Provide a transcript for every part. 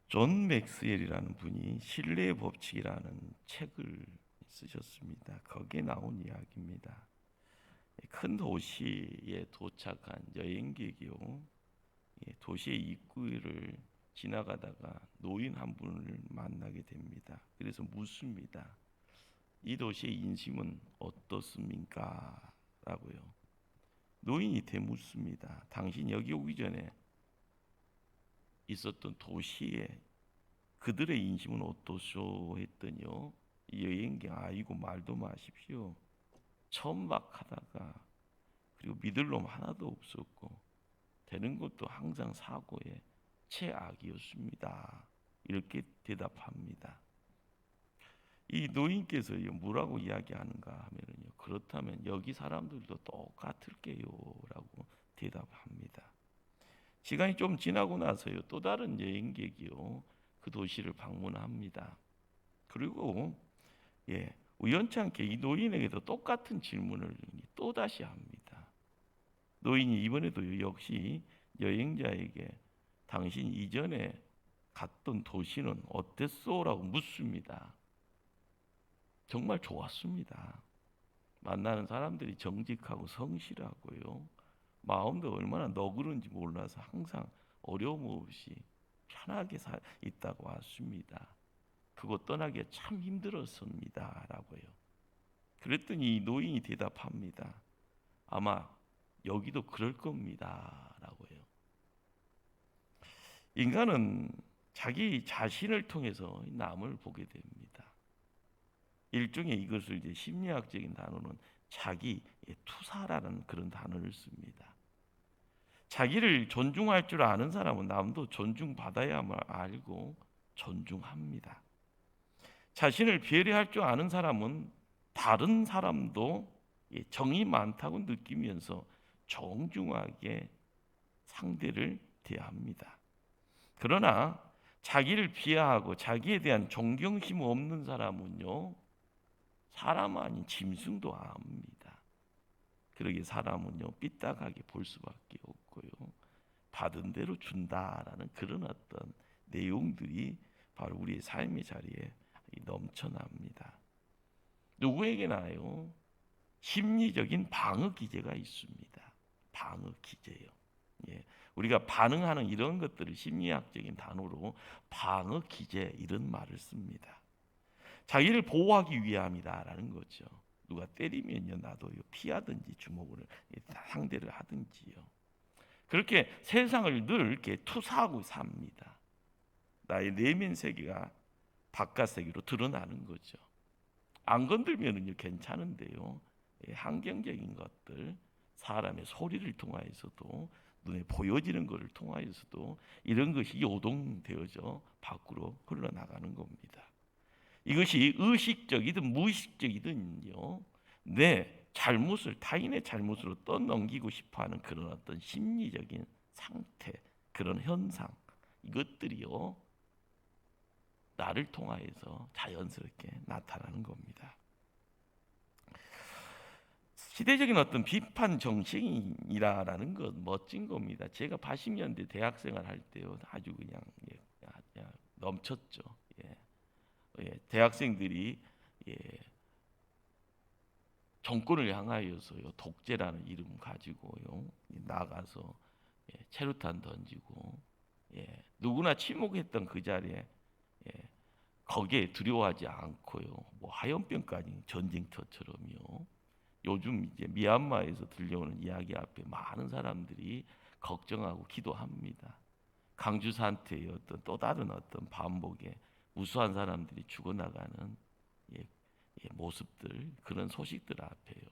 존 맥스웰이라는 분이 신뢰의 법칙이라는 책을 쓰셨습니다. 거기에 나온 이야기입니다. 큰 도시에 도착한 여행객이요, 도시의 입구를 지나가다가 노인 한 분을 만나게 됩니다. 그래서 묻습니다. 이 도시의 인심은 어떻습니까? 라고요. 노인이 되묻습니다. 당신 여기 오기 전에 있었던 도시에 그들의 인심은 어떠쇼 했더니요, 이 여행객 아이고 말도 마십시오. 천박하다가 그리고 믿을 놈 하나도 없었고 되는 것도 항상 사고에 최악이었습니다. 이렇게 대답합니다. 이 노인께서 뭐라고 이야기하는가 하면요, 그렇다면 여기 사람들도 똑같을게요라고 대답합니다. 시간이 좀 지나고 나서요, 또 다른 여행객이요 그 도시를 방문합니다. 그리고 우연찮게 이 노인에게도 똑같은 질문을 또 다시 합니다. 노인이 이번에도 역시 여행자에게 당신 이전에 갔던 도시는 어땠소? 라고 묻습니다. 정말 좋았습니다. 만나는 사람들이 정직하고 성실하고요, 마음도 얼마나 너그러운지 몰라서 항상 어려움 없이 편하게 있다고 왔습니다. 그곳 떠나기가 참 힘들었습니다. 라고요. 그랬더니 이 노인이 대답합니다. 아마 여기도 그럴 겁니다. 라고요. 인간은 자기 자신을 통해서 남을 보게 됩니다. 일종의 이것을 이제 심리학적인 단어는 자기 투사라는 그런 단어를 씁니다. 자기를 존중할 줄 아는 사람은 남도 존중받아야만 알고 존중합니다. 자신을 배려할 줄 아는 사람은 다른 사람도 정이 많다고 느끼면서 정중하게 상대를 대합니다. 그러나 자기를 비하하고 자기에 대한 존경심 없는 사람은요, 사람 아닌 짐승도 압니다. 그러기에 사람은요, 삐딱하게 볼 수밖에 없고요, 받은 대로 준다라는 그런 어떤 내용들이 바로 우리의 삶의 자리에 넘쳐납니다. 누구에게나요, 심리적인 방어 기제가 있습니다. 방어 기제요. 우리가 반응하는 이런 것들을 심리학적인 단어로 방어 기제 이런 말을 씁니다. 자기를 보호하기 위함이다라는 거죠. 누가 때리면요, 나도 피하든지 주먹으로 상대를 하든지요. 그렇게 세상을 늘 이렇게 투사하고 삽니다. 나의 내면 세계가 바깥 세계로 드러나는 거죠. 안 건들면은요 괜찮은데요, 환경적인 것들, 사람의 소리를 통하여서도, 눈에 보여지는 것을 통하여서도 이런 것이 요동되어져 밖으로 흘러나가는 겁니다. 이것이 의식적이든 무의식적이든요, 내 잘못을 타인의 잘못으로 떠넘기고 싶어하는 그런 어떤 심리적인 상태, 그런 현상, 이것들이요 나를 통하여서 자연스럽게 나타나는 겁니다. 시대적인 어떤 비판 정신이라는 것 멋진 겁니다. 제가 80년대 대학생활 할 때요, 아주 그냥 넘쳤죠. 대학생들이 정권을 향하여서요, 독재라는 이름 가지고요 나가서 체류탄 던지고, 누구나 침묵했던 그 자리에 거기에 두려워하지 않고요, 뭐 하염병까지 전쟁터처럼요. 요즘 이제 미얀마에서 들려오는 이야기 앞에 많은 사람들이 걱정하고 기도합니다. 강주 사태의 어떤 또 다른 어떤 반복에 무수한 사람들이 죽어나가는 모습들, 그런 소식들 앞에요,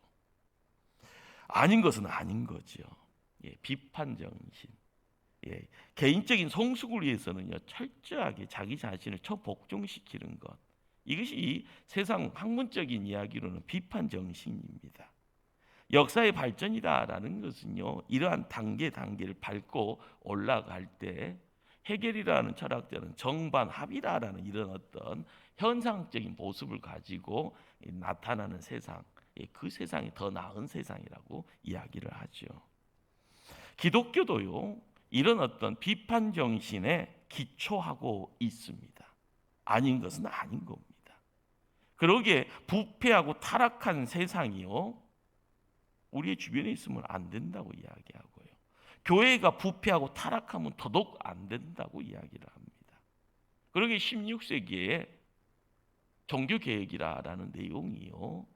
아닌 것은 아닌 거죠. 비판 정신, 개인적인 성숙을 위해서는요, 철저하게 자기 자신을 처복종시키는 것, 이것이 세상 학문적인 이야기로는 비판 정신입니다. 역사의 발전이다라는 것은요, 이러한 단계를 밟고 올라갈 때 헤겔이라는 철학자는 정반합이다라는 이런 어떤 현상적인 모습을 가지고 나타나는 세상, 그 세상이 더 나은 세상이라고 이야기를 하죠. 기독교도요, 이런 어떤 비판 정신의 기초하고 있습니다. 아닌 것은 아닌 겁니다. 그러기에 부패하고 타락한 세상이요, 우리의 주변에 있으면 안 된다고 이야기하고요. 교회가 부패하고 타락하면 더더욱 안 된다고 이야기를 합니다. 그러기에 16세기에 종교개혁이라는 내용이요,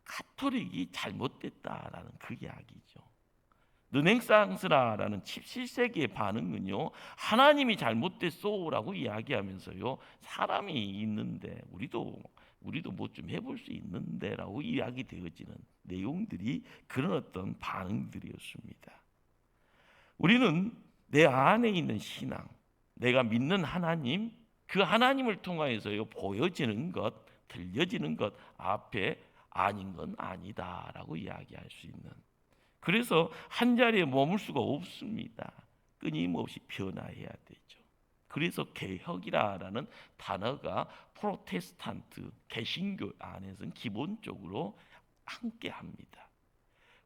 가톨릭이 잘못됐다라는 그 이야기죠. 르네상스라는 17세기의 반응은요, 하나님이 잘못됐소라고 이야기하면서요, 사람이 있는데 우리도 뭐 좀 해볼 수 있는데라고 이야기되어지는 내용들이 그런 어떤 반응들이었습니다. 우리는 내 안에 있는 신앙, 내가 믿는 하나님, 그 하나님을 통하여서요 보여지는 것, 들려지는 것 앞에 아닌 건 아니다라고 이야기할 수 있는, 그래서 한 자리에 머물 수가 없습니다. 끊임없이 변화해야 되죠. 그래서 개혁이라는 단어가 프로테스탄트 개신교 안에서는 기본적으로 함께 합니다.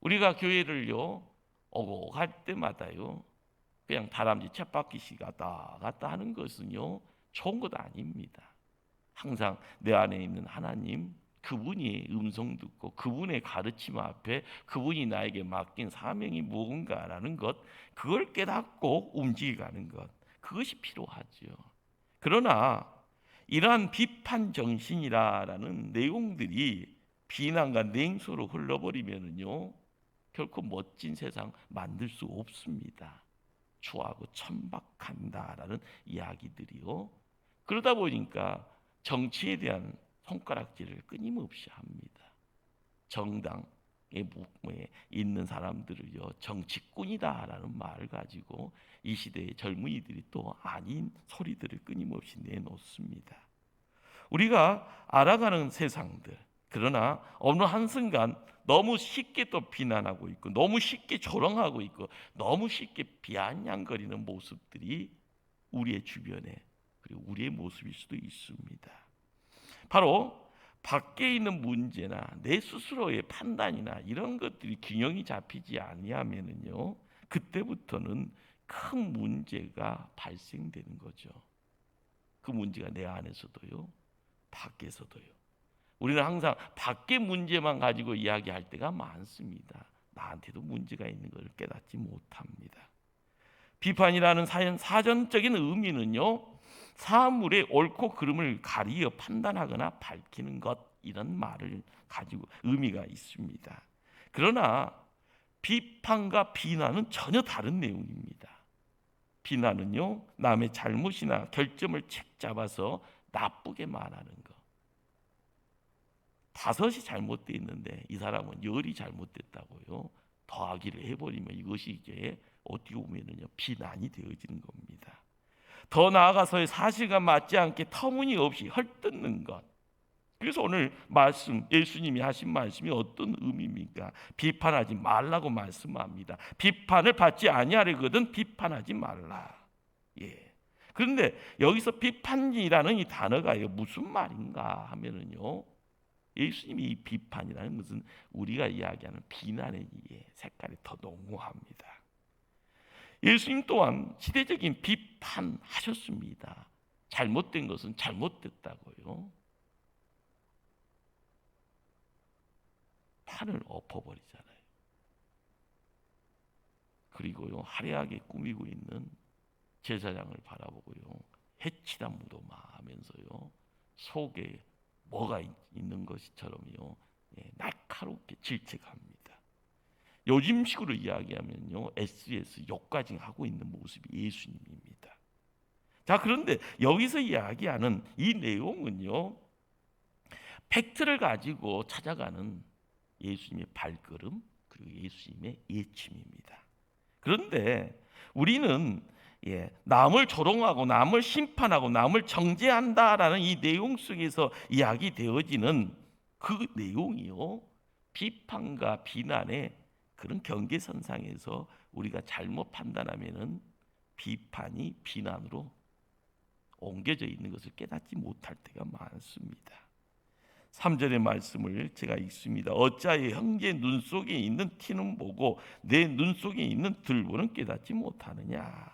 우리가 교회를요 오고 갈 때마다요 그냥 다람쥐 쳇바퀴씩 갔다 갔다 하는 것은요 좋은 것 아닙니다. 항상 내 안에 있는 하나님, 그분이 음성 듣고 그분의 가르침 앞에 그분이 나에게 맡긴 사명이 무언가라는 것, 그걸 깨닫고 움직여가는 것, 그것이 필요하죠. 그러나 이러한 비판 정신이라는 내용들이 비난과 냉소로 흘러버리면요 결코 멋진 세상 만들 수 없습니다. 추하고 천박한다라는 이야기들이요. 그러다 보니까 정치에 대한 손가락질을 끊임없이 합니다. 정당에 있는 사람들을요 정치꾼이다라는 말을 가지고 이 시대의 젊은이들이 또 아닌 소리들을 끊임없이 내놓습니다. 우리가 알아가는 세상들, 그러나 어느 한순간 너무 쉽게 또 비난하고 있고 너무 쉽게 조롱하고 있고 너무 쉽게 비아냥거리는 모습들이 우리의 주변에, 그리고 우리의 모습일 수도 있습니다. 바로 밖에 있는 문제나 내 스스로의 판단이나 이런 것들이 균형이 잡히지 아니하면은요 그때부터는 큰 문제가 발생되는 거죠. 그 문제가 내 안에서도요 밖에서도요. 우리는 항상 밖의 문제만 가지고 이야기할 때가 많습니다. 나한테도 문제가 있는 것을 깨닫지 못합니다. 비판이라는 사전적인 의미는요 사물의 옳고 그름을 가리어 판단하거나 밝히는 것, 이런 말을 가지고 의미가 있습니다. 그러나 비판과 비난은 전혀 다른 내용입니다. 비난은요 남의 잘못이나 결점을 책 잡아서 나쁘게 말하는 것. 다섯이 잘못되어 있는데 이 사람은 열이 잘못됐다고요 더하기를 해버리면 이것이 이제 어떻게 보면은요 비난이 되어지는 겁니다. 더 나아가서의 사실과 맞지 않게 터무니없이 헐뜯는 것. 그래서 오늘 말씀, 예수님이 하신 말씀이 어떤 의미입니까? 비판하지 말라고 말씀합니다. 비판을 받지 아니하려거든 비판하지 말라. 예. 그런데 여기서 비판이라는 이 단어가 무슨 말인가 하면은요, 예수님이 이 비판이라는 것은 우리가 이야기하는 비난의 색깔이 더 농후합니다. 예수님 또한 시대적인 비판하셨습니다. 잘못된 것은 잘못됐다고요. 판을 엎어버리잖아요. 그리고요 화려하게 꾸미고 있는 제사장을 바라보고요 해치다 무덤하면서요 속에 뭐가 있는 것처럼요 날카롭게 질책합니다. 요즘식으로 이야기하면요 SS 욕까지 하고 있는 모습이 예수님입니다. 자, 그런데 여기서 이야기하는 이 내용은요 팩트를 가지고 찾아가는 예수님의 발걸음, 그리고 예수님의 예침입니다. 그런데 우리는 남을 조롱하고 남을 심판하고 남을 정죄한다라는 이 내용 속에서 이야기되어지는 그 내용이요 비판과 비난의 그런 경계선상에서 우리가 잘못 판단하면은 비판이 비난으로 옮겨져 있는 것을 깨닫지 못할 때가 많습니다. 3절의 말씀을 제가 읽습니다. 어찌하여 형제 눈 속에 있는 티는 보고 내 눈 속에 있는 들보는 깨닫지 못하느냐.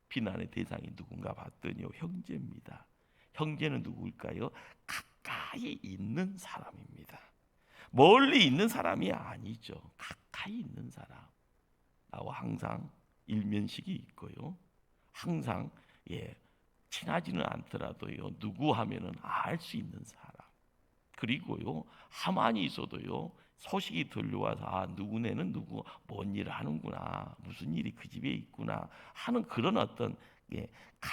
비난의 대상이 누군가 봤더니요, 형제입니다. 형제는 누구일까요? 가까이 있는 사람입니다. 멀리 있는 사람이 아니죠. 가까이 있는 사람. 나와 항상 일면식이 있고요. 항상 친하지는 않더라도요, 누구 하면은 알 수 있는 사람. 그리고요, 가만히 있어도요, 소식이 들려와서 누구네는 누구 뭔 일을 하는구나, 무슨 일이 그 집에 있구나 하는 그런 어떤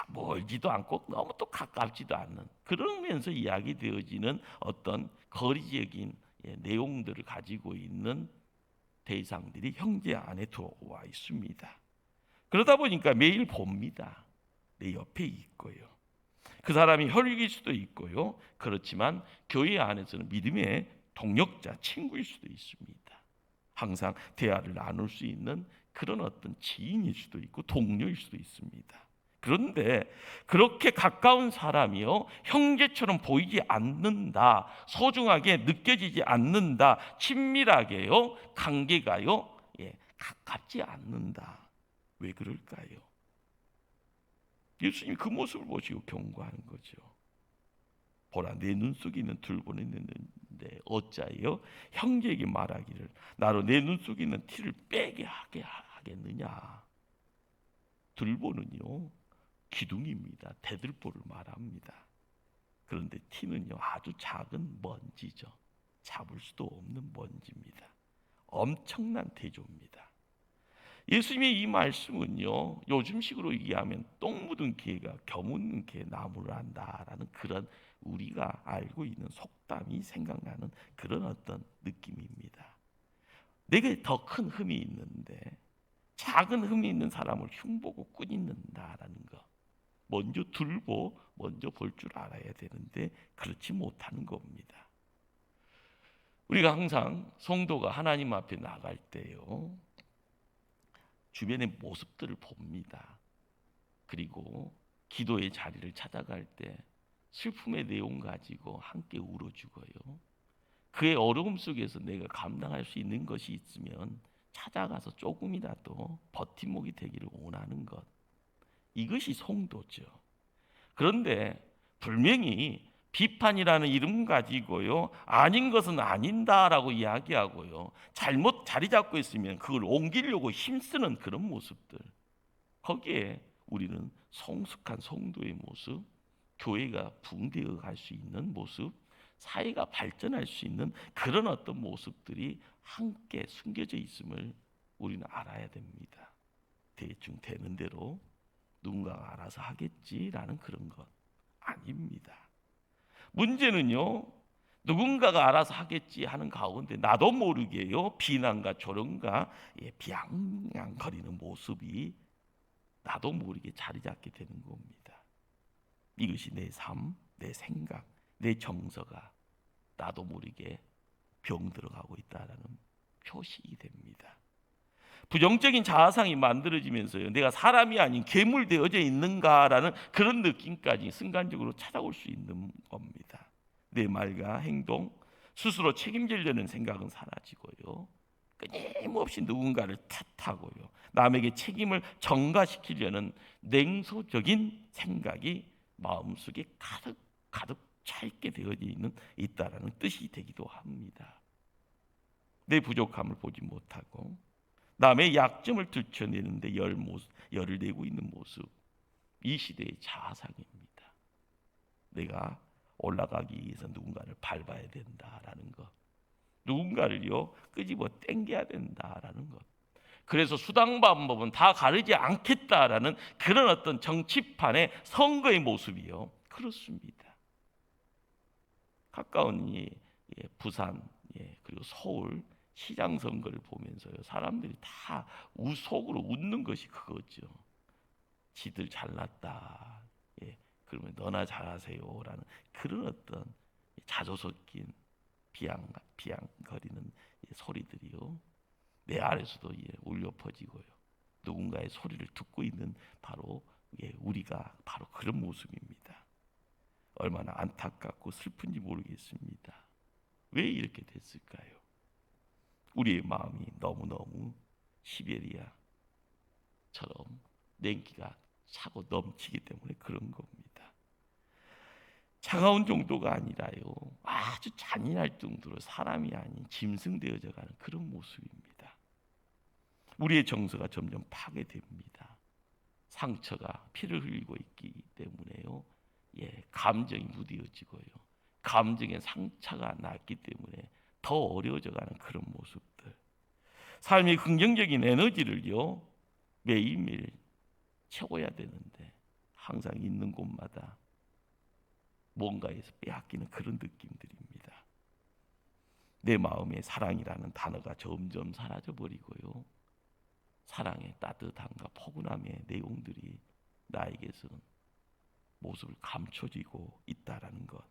멀지도 않고 너무 또 가깝지도 않는, 그러면서 이야기되어지는 어떤 거리적인 내용들을 가지고 있는 대상들이 형제 안에 들어와 있습니다. 그러다 보니까 매일 봅니다. 내 옆에 있고요. 그 사람이 혈육일 수도 있고요. 그렇지만 교회 안에서는 믿음의 동역자, 친구일 수도 있습니다. 항상 대화를 나눌 수 있는 그런 어떤 지인일 수도 있고 동료일 수도 있습니다. 그런데 그렇게 가까운 사람이요, 형제처럼 보이지 않는다, 소중하게 느껴지지 않는다, 친밀하게요, 관계가요, 가깝지 않는다. 왜 그럴까요? 예수님 그 모습을 보시고 경고하는 거죠. 보라, 내 눈 속에 있는 들보는 있는데 어찌하여 형제에게 말하기를 나로 내 눈 속에 있는 티를 빼게 하겠느냐. 들보는요, 기둥입니다. 대들보를 말합니다. 그런데 티는요, 아주 작은 먼지죠. 잡을 수도 없는 먼지입니다. 엄청난 대조입니다. 예수님의 이 말씀은요, 요즘식으로 얘기하면 똥 묻은 개가 겨 묻는 개 나무를 한다라는 그런 우리가 알고 있는 속담이 생각나는 그런 어떤 느낌입니다. 내게 더 큰 흠이 있는데 작은 흠이 있는 사람을 흉보고 꾸짖는다라는 거. 먼저 들보, 먼저 볼 줄 알아야 되는데 그렇지 못하는 겁니다. 우리가 항상 성도가 하나님 앞에 나갈 때요, 주변의 모습들을 봅니다. 그리고 기도의 자리를 찾아갈 때 슬픔의 내용 가지고 함께 울어주고요. 그의 어려움 속에서 내가 감당할 수 있는 것이 있으면 찾아가서 조금이라도 버팀목이 되기를 원하는 것. 이것이 성도죠. 그런데 분명히 비판이라는 이름 가지고요, 아닌 것은 아닌다라고 이야기하고요, 잘못 자리 잡고 있으면 그걸 옮기려고 힘쓰는 그런 모습들, 거기에 우리는 성숙한 성도의 모습, 교회가 붕대어 갈 수 있는 모습, 사회가 발전할 수 있는 그런 어떤 모습들이 함께 숨겨져 있음을 우리는 알아야 됩니다. 대충 되는 대로 누군가가 알아서 하겠지라는 그런 것 아닙니다. 문제는요, 누군가가 알아서 하겠지 하는 가운데 나도 모르게요, 비난과 조롱과 비아냥거리는 모습이 나도 모르게 자리 잡게 되는 겁니다. 이것이 내 삶, 내 생각, 내 정서가 나도 모르게 병들어가고 있다는 표식이 됩니다. 부정적인 자아상이 만들어지면서요, 내가 사람이 아닌 괴물 되어져 있는가라는 그런 느낌까지 순간적으로 찾아올 수 있는 겁니다. 내 말과 행동, 스스로 책임지려는 생각은 사라지고요, 끊임없이 누군가를 탓하고요, 남에게 책임을 전가시키려는 냉소적인 생각이 마음속에 가득 차 있게 되어져 있다라는 뜻이 되기도 합니다. 내 부족함을 보지 못하고 남의 약점을 들춰내는데 열을 내고 있는 모습, 이 시대의 자아상입니다. 내가 올라가기 위해서 누군가를 밟아야 된다라는 것, 누군가를요 끄집어 당겨야 된다라는 것. 그래서 수당 방법은 다 가르지 않겠다라는 그런 어떤 정치판의 선거의 모습이요, 그렇습니다. 가까운 부산, 그리고 서울 시장 선거를 보면서요, 사람들이 다 속으로 웃는 것이 그거죠. 지들 잘났다, 그러면 너나 잘하세요라는 그런 어떤 자조 섞인 비양거리는 소리들이요, 내 아래서도 울려 퍼지고요, 누군가의 소리를 듣고 있는 바로 우리가 바로 그런 모습입니다. 얼마나 안타깝고 슬픈지 모르겠습니다. 왜 이렇게 됐을까요? 우리의 마음이 너무너무 시베리아처럼 냉기가 차고 넘치기 때문에 그런 겁니다. 차가운 정도가 아니라요, 아주 잔인할 정도로 사람이 아닌 짐승되어져가는 그런 모습입니다. 우리의 정서가 점점 파괴됩니다. 상처가 피를 흘리고 있기 때문에요, 감정이 무뎌지고요, 감정에 상처가 났기 때문에 더 어려워져가는 그런 모습들. 삶의 긍정적인 에너지를요 매일매일 채워야 되는데 항상 있는 곳마다 뭔가에서 빼앗기는 그런 느낌들입니다. 내 마음에 사랑이라는 단어가 점점 사라져버리고요, 사랑의 따뜻함과 포근함의 내용들이 나에게서는 모습을 감춰지고 있다라는 것,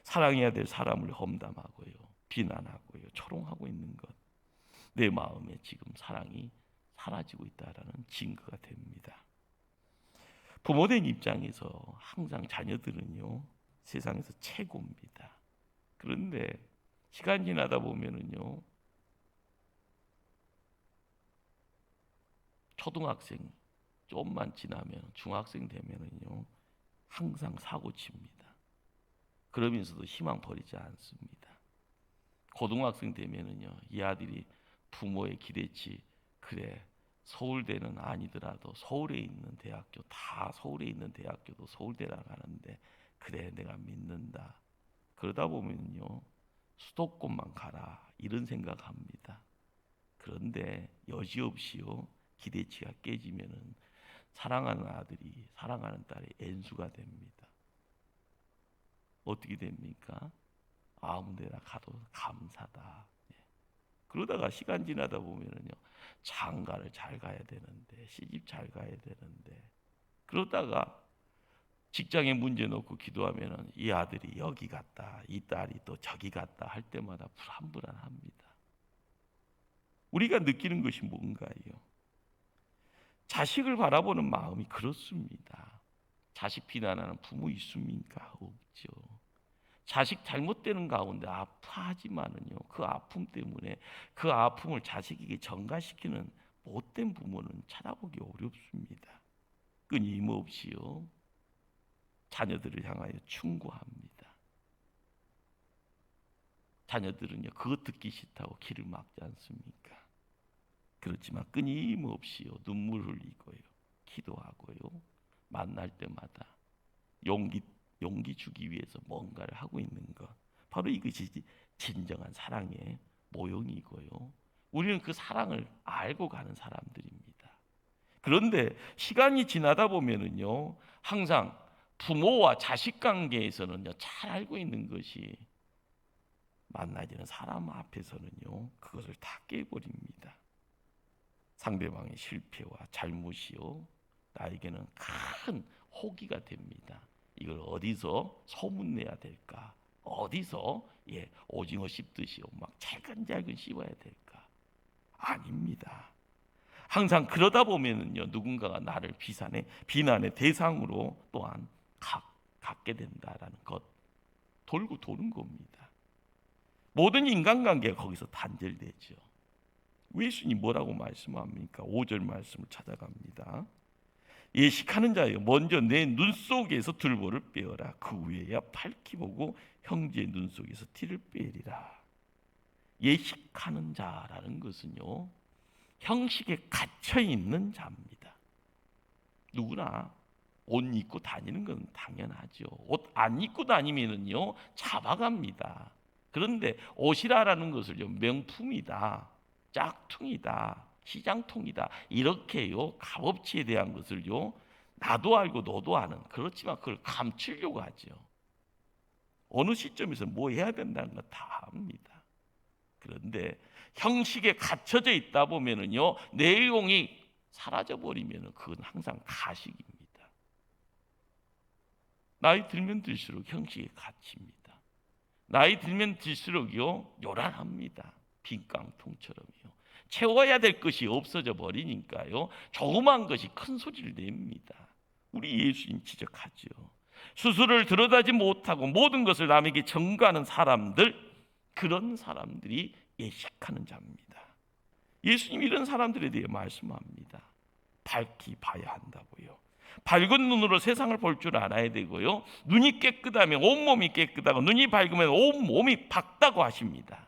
사랑해야 될 사람을 험담하고요, 비난하고요, 조롱하고 있는 것, 내 마음에 지금 사랑이 사라지고 있다라는 증거가 됩니다. 부모된 입장에서 항상 자녀들은요 세상에서 최고입니다. 그런데 시간 지나다 보면은요, 초등학생 좀만 지나면 중학생 되면은요 항상 사고 칩니다. 그러면서도 희망 버리지 않습니다. 고등학생 되면은요, 이 아들이 부모의 기대치, 그래 서울대는 아니더라도 서울에 있는 대학교, 다 서울에 있는 대학교도 서울대라 가는데 그래 내가 믿는다. 그러다 보면요 수도권만 가라 이런 생각합니다. 그런데 여지없이요 기대치가 깨지면은 사랑하는 아들이 사랑하는 딸의 N수가 됩니다. 어떻게 됩니까? 아무 데나 가도 감사다. 그러다가 시간 지나다 보면은요 장가를 잘 가야 되는데, 시집 잘 가야 되는데, 그러다가 직장에 문제 놓고 기도하면은 이 아들이 여기 갔다, 이 딸이 또 저기 갔다 할 때마다 불안불안합니다. 우리가 느끼는 것이 뭔가요? 자식을 바라보는 마음이 그렇습니다. 자식 비난하는 부모 있습니까? 없죠. 자식 잘못되는 가운데 아파하지만은요, 그 아픔 때문에 그 아픔을 자식에게 전가시키는 못된 부모는 찾아보기 어렵습니다. 끊임없이요 자녀들을 향하여 충고합니다. 자녀들은요 그거 듣기 싫다고 귀를 막지 않습니까? 그렇지만 끊임없이요 눈물 흘리고요 기도하고요 만날 때마다 용기 주기 위해서 뭔가를 하고 있는 것, 바로 이것이 진정한 사랑의 모형이고요, 우리는 그 사랑을 알고 가는 사람들입니다. 그런데 시간이 지나다 보면은요 항상 부모와 자식 관계에서는요 잘 알고 있는 것이 만나지는 사람 앞에서는요 그것을 다 깨버립니다. 상대방의 실패와 잘못이요 나에게는 큰 호기가 됩니다. 이걸 어디서 소문내야 될까? 어디서 오징어 씹듯이요 막 잘근잘근 씹어야 될까? 아닙니다. 항상 그러다 보면은요 누군가가 나를 비난의 대상으로 또한 갖게 된다라는 것, 돌고 도는 겁니다. 모든 인간관계가 거기서 단절되죠. 예수님 뭐라고 말씀합니까? 5절 말씀을 찾아갑니다. 예식하는 자여 먼저 내 눈 속에서 들보를 빼어라. 그 후에야 밝히 보고 형제의 눈 속에서 티를 빼리라. 예식하는 자라는 것은요 형식에 갇혀 있는 자입니다. 누구나 옷 입고 다니는 건 당연하죠. 옷 안 입고 다니면은요 잡아갑니다. 그런데 옷이라는 것을요 명품이다, 짝퉁이다, 시장통이다 이렇게요 값어치에 대한 것을요 나도 알고 너도 아는, 그렇지만 그걸 감추려고 하죠. 어느 시점에서 뭐 해야 된다는 거 다 압니다. 그런데 형식에 갇혀져 있다 보면은요 내용이 사라져 버리면은 그건 항상 가식입니다. 나이 들면 들수록 형식에 갇힙니다. 나이 들면 들수록요 요란합니다. 빈 깡통처럼요. 채워야 될 것이 없어져 버리니까요 조그만 것이 큰 소리를 냅니다. 우리 예수님 지적하죠. 스스로를 드러다지 못하고 모든 것을 남에게 전가하는 사람들, 그런 사람들이 예식하는 자입니다. 예수님 이런 사람들에 대해 말씀합니다. 밝히 봐야 한다고요. 밝은 눈으로 세상을 볼 줄 알아야 되고요. 눈이 깨끗하면 온몸이 깨끗하고 눈이 밝으면 온몸이 밝다고 하십니다.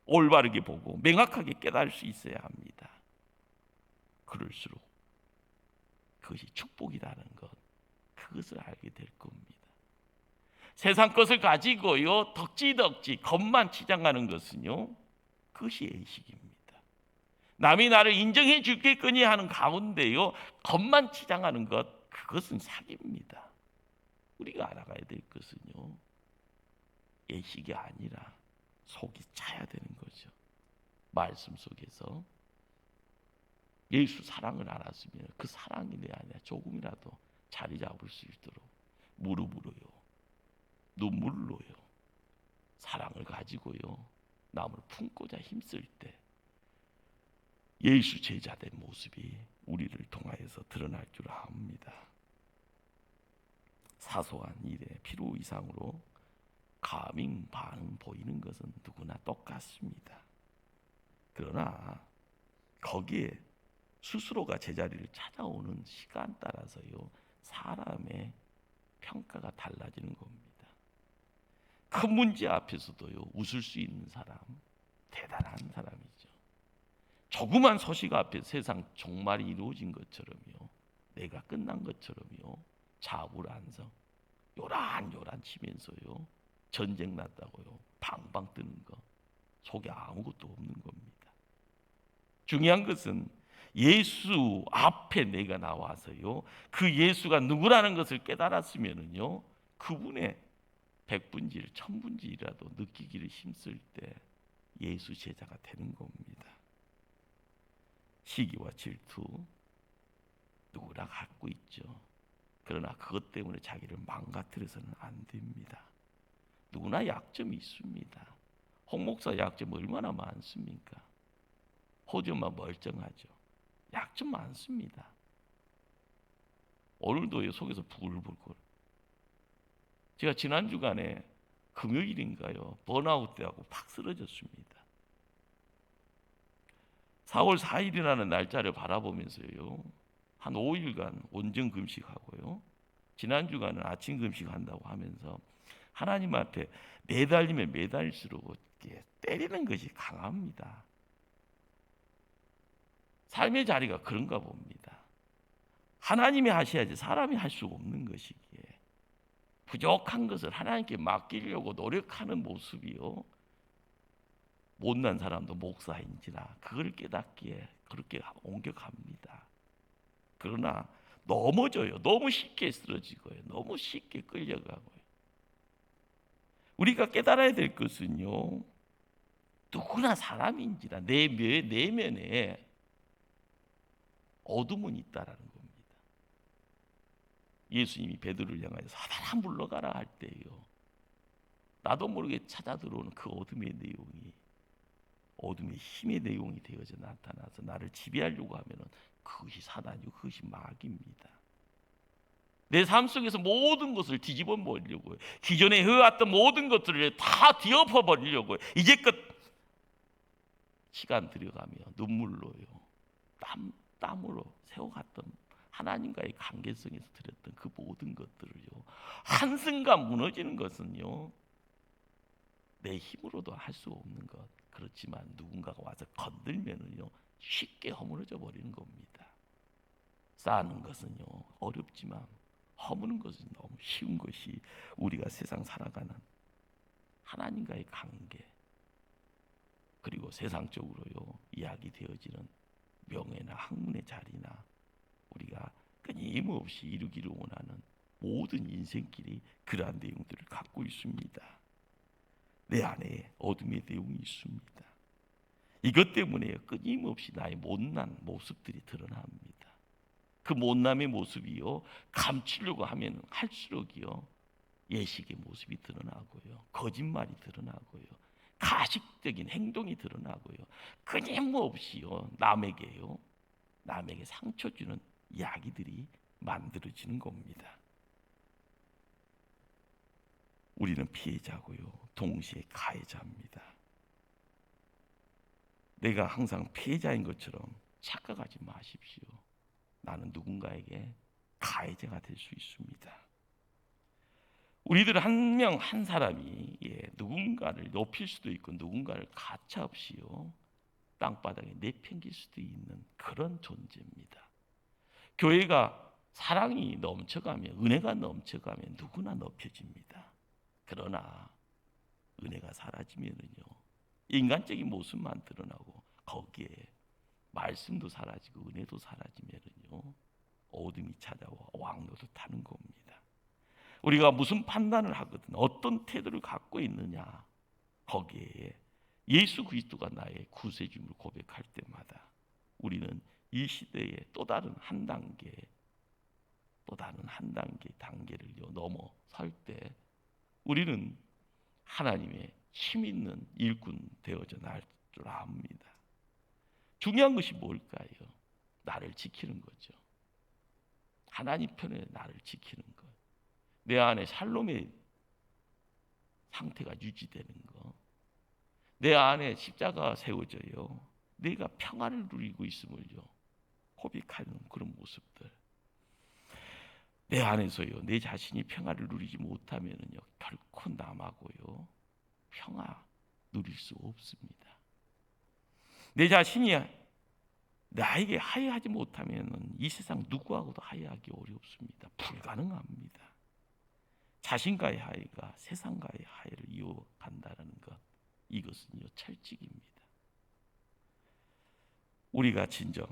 올바르게 보고 명확하게 깨달을 수 있어야 합니다. 그럴수록 그것이 축복이라는 것, 그것을 알게 될 겁니다. 세상 것을 가지고요 덕지덕지 겉만 치장하는 것은요 그것이 애식입니다. 남이 나를 인정해 주겠거니 하는 가운데요 겉만 치장하는 것, 그것은 사기입니다. 우리가 알아가야 될 것은요 애식이 아니라 속이 차야 되는 거죠. 말씀 속에서 예수 사랑을 알았으면 그 사랑이 내 안에 조금이라도 자리 잡을 수 있도록 무릎으로요 눈물로요 사랑을 가지고요 남을 품고자 힘쓸 때 예수 제자된 모습이 우리를 통하여서 드러날 줄 압니다. 사소한 일에 필요 이상으로 감행 반응 보이는 것은 누구나 똑같습니다. 그러나 거기에 스스로가 제자리를 찾아오는 시간 따라서요 사람의 평가가 달라지는 겁니다. 큰 문제 앞에서도요 웃을 수 있는 사람, 대단한 사람이죠. 조그만 소식 앞에 세상 종말이 이루어진 것처럼요 내가 끝난 것처럼요 자불안성 요란요란 치면서요 전쟁 났다고요 방방 뜨는 거 속에 아무것도 없는 겁니다. 중요한 것은 예수 앞에 내가 나와서요 그 예수가 누구라는 것을 깨달았으면은요 그분의 백분질 천분질이라도 느끼기를 힘쓸 때 예수 제자가 되는 겁니다. 시기와 질투 누구나 갖고 있죠. 그러나 그것 때문에 자기를 망가뜨려서는 안 됩니다. 누구나 약점이 있습니다. 홍 목사 약점 얼마나 많습니까? 호주만 멀쩡하죠. 약점 많습니다. 오늘도 속에서 부글부글. 제가 지난 주간에 금요일인가요? 번아웃 때하고 팍 쓰러졌습니다. 4월 4일이라는 날짜를 바라보면서요. 한 5일간 온전 금식하고요. 지난 주간은 아침 금식한다고 하면서 하나님 앞에 매달리면 매달릴수록 때리는 것이 강합니다. 삶의 자리가 그런가 봅니다. 하나님이 하셔야지 사람이 할 수 없는 것이기에 부족한 것을 하나님께 맡기려고 노력하는 모습이요. 못난 사람도 목사인지라 그걸 깨닫기에 그렇게 옮겨갑니다. 그러나 넘어져요. 너무 쉽게 쓰러지고요. 너무 쉽게 끌려가고요. 우리가 깨달아야 될 것은요. 누구나 사람인지라 내 내면에 어둠은 있다라는 겁니다. 예수님이 베드로를 향하여 사단아 물러가라 할 때요. 나도 모르게 찾아 들어오는 그 어둠의 내용이 어둠의 힘의 내용이 되어져 나타나서 나를 지배하려고 하면은 그것이 사단이고 그것이 마귀입니다. 내 삶 속에서 모든 것을 뒤집어 버리려고요. 기존에 해왔던 모든 것들을 다 뒤엎어 버리려고요. 이제껏 시간 들여가며 눈물로요. 땀으로 세워갔던 하나님과의 관계성에서 드렸던 그 모든 것들을요. 한순간 무너지는 것은요. 내 힘으로도 할 수 없는 것. 그렇지만 누군가가 와서 건들면은요. 쉽게 허물어져 버리는 겁니다. 쌓는 것은요. 어렵지만 허무는 것은 너무 쉬운 것이 우리가 세상 살아가는 하나님과의 관계 그리고 세상적으로요. 이야기되어지는 명예나 학문의 자리나 우리가 끊임없이 이루기를 원하는 모든 인생길이 그러한 내용들을 갖고 있습니다. 내 안에 어둠의 내용이 있습니다. 이것 때문에 끊임없이 나의 못난 모습들이 드러납니다. 그 못남의 모습이요 감추려고 하면 할수록이요 예식의 모습이 드러나고요 거짓말이 드러나고요 가식적인 행동이 드러나고요 끊임없이요 남에게 상처 주는 이야기들이 만들어지는 겁니다. 우리는 피해자고요 동시에 가해자입니다. 내가 항상 피해자인 것처럼 착각하지 마십시오. 나는 누군가에게 가해자가 될 수 있습니다. 우리들 한 명 한 사람이 누군가를 높일 수도 있고 누군가를 가차없이요 땅바닥에 내팽길 수도 있는 그런 존재입니다. 교회가 사랑이 넘쳐가면, 은혜가 넘쳐가면 누구나 높여집니다. 그러나 은혜가 사라지면은요, 인간적인 모습만 드러나고 거기에 말씀도 사라지고 은혜도 사라지면은요, 어둠이 찾아와 왕노도 타는 겁니다. 우리가 무슨 판단을 하거든, 어떤 태도를 갖고 있느냐, 거기에 예수 그리스도가 나의 구세주임을 고백할 때마다 우리는 이 시대의 또 다른 한 단계를 넘어설 때 우리는 하나님의 힘 있는 일꾼 되어져 날 줄 압니다. 중요한 것이 뭘까요? 나를 지키는 거죠. 하나님 편에 나를 지키는 것. 내 안에 샬롬의 상태가 유지되는 것. 내 안에 십자가가 세워져요. 내가 평안을 누리고 있음을요 고백하는 그런 모습들. 내 안에서요 내 자신이 평화를 누리지 못하면은요 결코 남하고요 평화 누릴 수 없습니다. 내 자신이 나에게 화해하지 못하면은 이 세상 누구하고도 화해하기 어렵습니다. 불가능합니다. 자신과의 화해가 세상과의 화해를 이어간다는 것, 이것은요 철칙입니다. 우리가 진정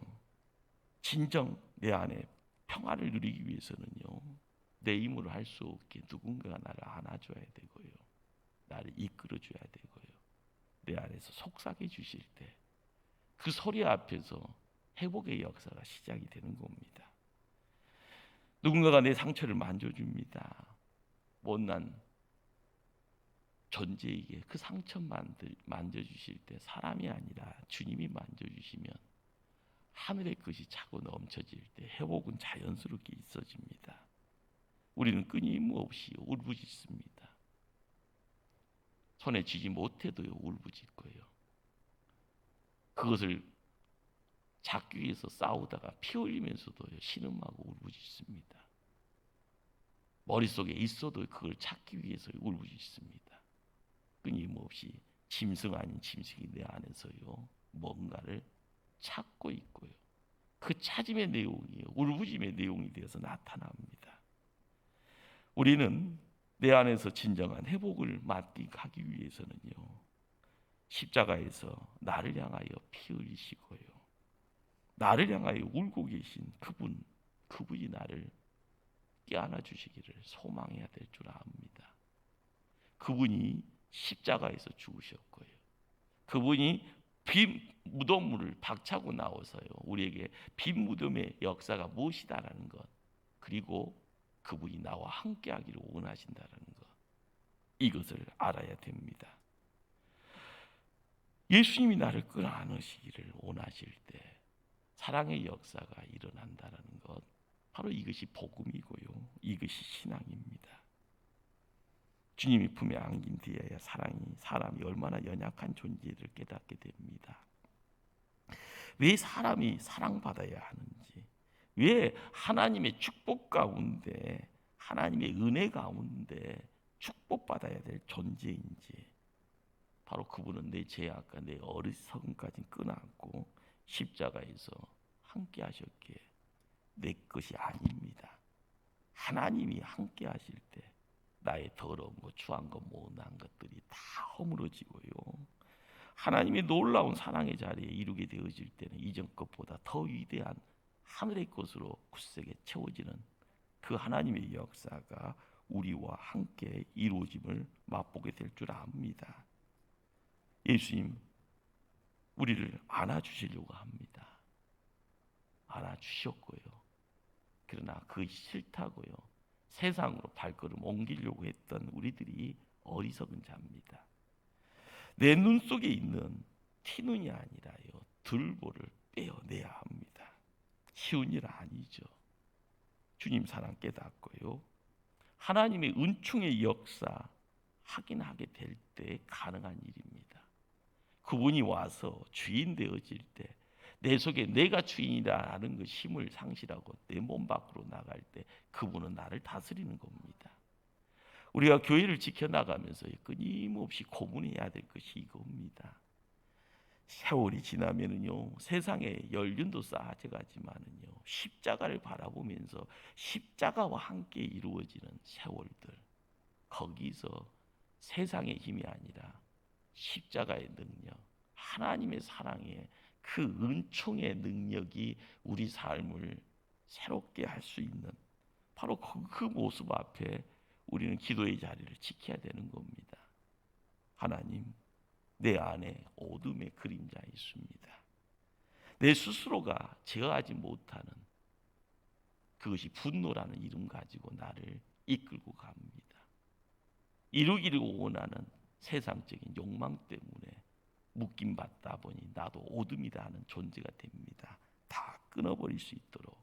내 안에 평화를 누리기 위해서는요 내 힘으로 할 수 없게 누군가가 나를 안아줘야 되고요, 나를 이끌어줘야 되고요, 내 안에서 속삭여 주실 때 그 소리 앞에서 회복의 역사가 시작이 되는 겁니다. 누군가가 내 상처를 만져줍니다. 못난 존재에게 그 상처 만져주실 때 사람이 아니라 주님이 만져주시면 하늘의 것이 차고 넘쳐질 때 회복은 자연스럽게 있어집니다. 우리는 끊임없이 울부짖습니다. 손에 쥐지 못해도요 울부짖 거예요. 그것을 잡기 위해서 싸우다가 피 흘리면서도요 신음하고 울부짖습니다. 머릿속에 있어도 그걸 찾기 위해서 울부짖습니다. 끊임없이 짐승 아닌 짐승이 내 안에서요 뭔가를 찾고 있고요, 그 찾음의 내용이 울부짖음의 내용이 되어서 나타납니다. 우리는 내 안에서 진정한 회복을 맡기기 위해서는요 십자가에서 나를 향하여 피 흘리시고요, 나를 향하여 울고 계신 그분이 나를 깨안아 주시기를 소망해야 될 줄 압니다. 그분이 십자가에서 죽으셨고요, 그분이 빈 무덤을 박차고 나와서요 우리에게 빈 무덤의 역사가 무엇이다라는 것, 그리고 그분이 나와 함께하기를 원하신다는 것, 이것을 알아야 됩니다. 예수님이 나를 끌어안으시기를 원하실 때 사랑의 역사가 일어난다는 것, 바로 이것이 복음이고요, 이것이 신앙입니다. 주님이 품에 안긴 뒤에야 사람이 얼마나 연약한 존재를 깨닫게 됩니다. 왜 사람이 사랑받아야 하는지, 왜 하나님의 축복 가운데, 하나님의 은혜 가운데 축복받아야 될 존재인지, 바로 그분은 내 죄악과 내 어리석음까지 끊어안고 십자가에서 함께 하셨기에 내 것이 아닙니다. 하나님이 함께 하실 때 나의 더러운 것, 추한 것, 못난 것들이 다 허물어지고요, 하나님의 놀라운 사랑의 자리에 이루게 되어질 때는 이전 것보다 더 위대한 하늘의 것으로 굳세게 채워지는 그 하나님의 역사가 우리와 함께 이루어짐을 맛보게 될 줄 압니다. 예수님 우리를 안아주시려고 합니다. 안아주셨고요, 그러나 그것이 싫다고요 세상으로 발걸음 옮기려고 했던 우리들이 어리석은 자입니다. 내 눈 속에 있는 티눈이 아니라요 들보를 빼어내야 합니다. 쉬운 일 아니죠. 주님 사랑 깨닫고요 하나님의 은총의 역사 확인하게 될 때 가능한 일입니다. 그분이 와서 주인 되어질 때 내 속에 내가 주인이라는 그 힘을 상실하고 내 몸 밖으로 나갈 때 그분은 나를 다스리는 겁니다. 우리가 교회를 지켜나가면서 끊임없이 고민해야 될 것이 이겁니다. 세월이 지나면은요, 세상에 연륜도 쌓아져가지만은요, 십자가를 바라보면서 십자가와 함께 이루어지는 세월들, 거기서 세상의 힘이 아니라 십자가의 능력, 하나님의 사랑의 그 은총의 능력이 우리 삶을 새롭게 할 수 있는 바로 그 모습 앞에 우리는 기도의 자리를 지켜야 되는 겁니다. 하나님, 내 안에 어둠의 그림자 있습니다. 내 스스로가 제어하지 못하는 그것이 분노라는 이름 가지고 나를 이끌고 갑니다. 이루기를 원하는 세상적인 욕망 때문에 묶임받다 보니 나도 어둠이라는 존재가 됩니다. 다 끊어버릴 수 있도록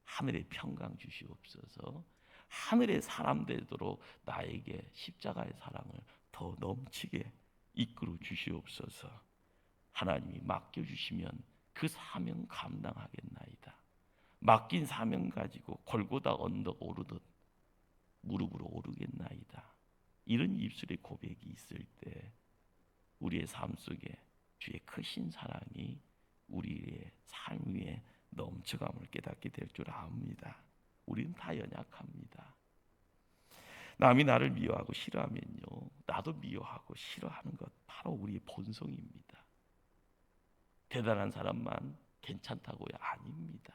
하늘의 평강 주시옵소서. 하늘의 사람 되도록 나에게 십자가의 사랑을 더 넘치게 이끌어 주시옵소서. 하나님이 맡겨주시면 그 사명 감당하겠나이다. 맡긴 사명 가지고 골고다 언덕 오르듯 무릎으로 오르겠나이다. 이런 입술의 고백이 있을 때 우리의 삶 속에 주의 크신 사랑이 우리의 삶 위에 넘쳐감을 깨닫게 될 줄 압니다. 우리는 다 연약합니다. 남이 나를 미워하고 싫어하면요, 나도 미워하고 싫어하는 것 바로 우리의 본성입니다. 대단한 사람만 괜찮다고요? 아닙니다.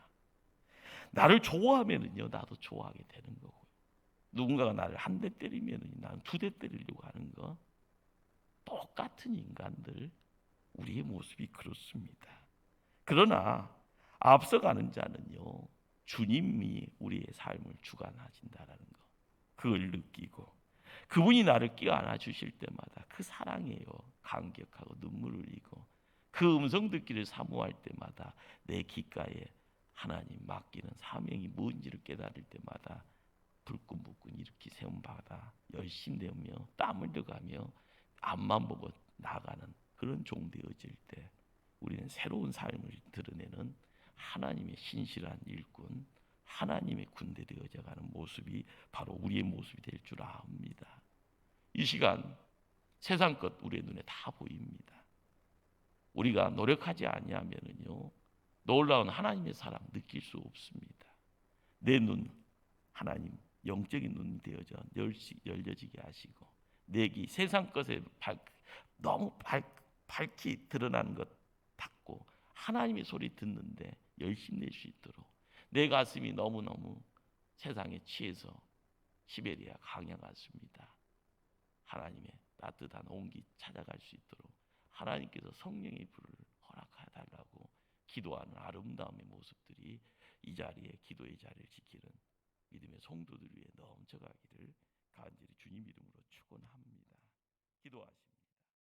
나를 좋아하면요, 나도 좋아하게 되는 거고요. 누군가가 나를 한 대 때리면 나는 두 대 때리려고 하는 거, 똑같은 인간들, 우리의 모습이 그렇습니다. 그러나 앞서가는 자는요, 주님이 우리의 삶을 주관하신다라는 거, 그걸 느끼고 그분이 나를 끼어안아 주실 때마다 그 사랑이에요. 감격하고 눈물을 흘리고 그 음성 듣기를 사모할 때마다 내 귓가에 하나님 맡기는 사명이 뭔지를 깨달을 때마다 불끈불끈 이렇게 세움받아 열심히 되며 땀을 흘려가며 앞만 보고 나가는 그런 종 되어질 때 우리는 새로운 삶을 드러내는 하나님의 신실한 일꾼, 하나님의 군대 되어져가는 모습이 바로 우리의 모습이 될 줄 압니다. 이 시간 세상 것 우리의 눈에 다 보입니다. 우리가 노력하지 아니하면은요, 놀라운 하나님의 사랑 느낄 수 없습니다. 내 눈, 하나님 영적인 눈이 되어져 열려지게 하시고 내 귀 세상 것에 너무 밝히 드러나는 것 닫고 하나님의 소리 듣는데 열심 낼 수 있도록 내 가슴이 너무너무 세상에 취해서 시베리아 강야 같습니다. 하나님의 따뜻한 온기 찾아갈 수 있도록 하나님께서 성령의 불을 허락해달라고 기도하는 아름다움의 모습들이 이 자리에 기도의 자리를 지키는 믿음의 성도들 위해 넘